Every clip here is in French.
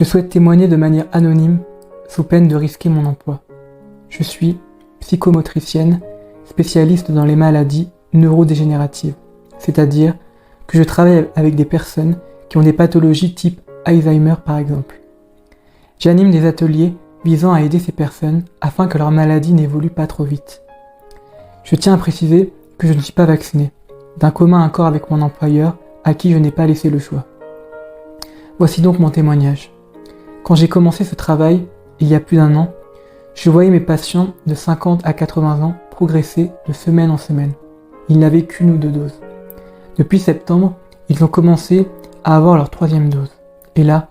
Je souhaite témoigner de manière anonyme, sous peine de risquer mon emploi. Je suis psychomotricienne, spécialiste dans les maladies neurodégénératives, c'est-à-dire que je travaille avec des personnes qui ont des pathologies type Alzheimer par exemple. J'anime des ateliers visant à aider ces personnes afin que leur maladie n'évolue pas trop vite. Je tiens à préciser que je ne suis pas vacciné, d'un commun accord avec mon employeur à qui je n'ai pas laissé le choix. Voici donc mon témoignage. Quand j'ai commencé ce travail, il y a plus d'1 an, je voyais mes patients de 50 à 80 ans progresser de semaine en semaine. Ils n'avaient qu'1 ou 2 doses. Depuis septembre, ils ont commencé à avoir leur 3e dose. Et là,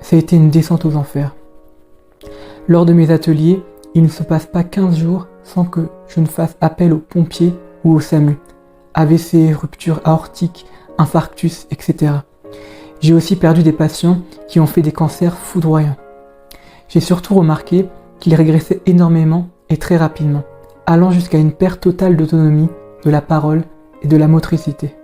ça a été une descente aux enfers. Lors de mes ateliers, il ne se passe pas 15 jours sans que je ne fasse appel aux pompiers ou au SAMU. AVC, rupture aortique, infarctus, etc. J'ai aussi perdu des patients qui ont fait des cancers foudroyants. J'ai surtout remarqué qu'ils régressaient énormément et très rapidement, allant jusqu'à une perte totale d'autonomie, de la parole et de la motricité.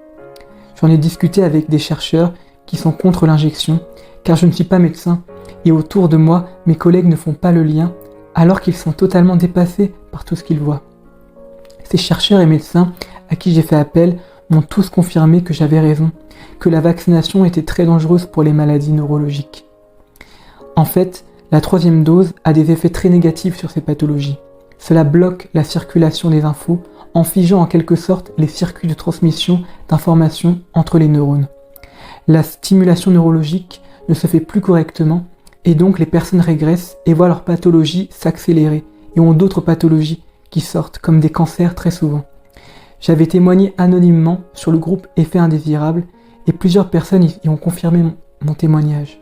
J'en ai discuté avec des chercheurs qui sont contre l'injection, car je ne suis pas médecin, et autour de moi, mes collègues ne font pas le lien, alors qu'ils sont totalement dépassés par tout ce qu'ils voient. Ces chercheurs et médecins à qui j'ai fait appel m'ont tous confirmé que j'avais raison, que la vaccination était très dangereuse pour les maladies neurologiques. En fait, la 3e dose a des effets très négatifs sur ces pathologies. Cela bloque la circulation des infos, en figeant en quelque sorte les circuits de transmission d'informations entre les neurones. La stimulation neurologique ne se fait plus correctement, et donc les personnes régressent et voient leur pathologie s'accélérer, et ont d'autres pathologies qui sortent, comme des cancers très souvent. J'avais témoigné anonymement sur le groupe Effets indésirables, et plusieurs personnes y ont confirmé mon témoignage.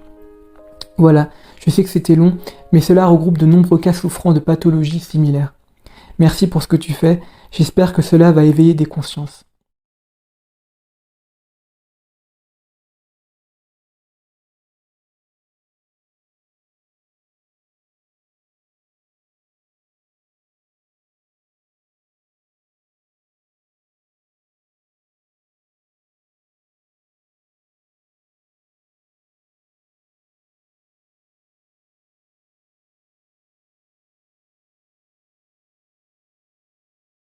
Voilà, je sais que c'était long, mais cela regroupe de nombreux cas souffrant de pathologies similaires. Merci pour ce que tu fais, j'espère que cela va éveiller des consciences.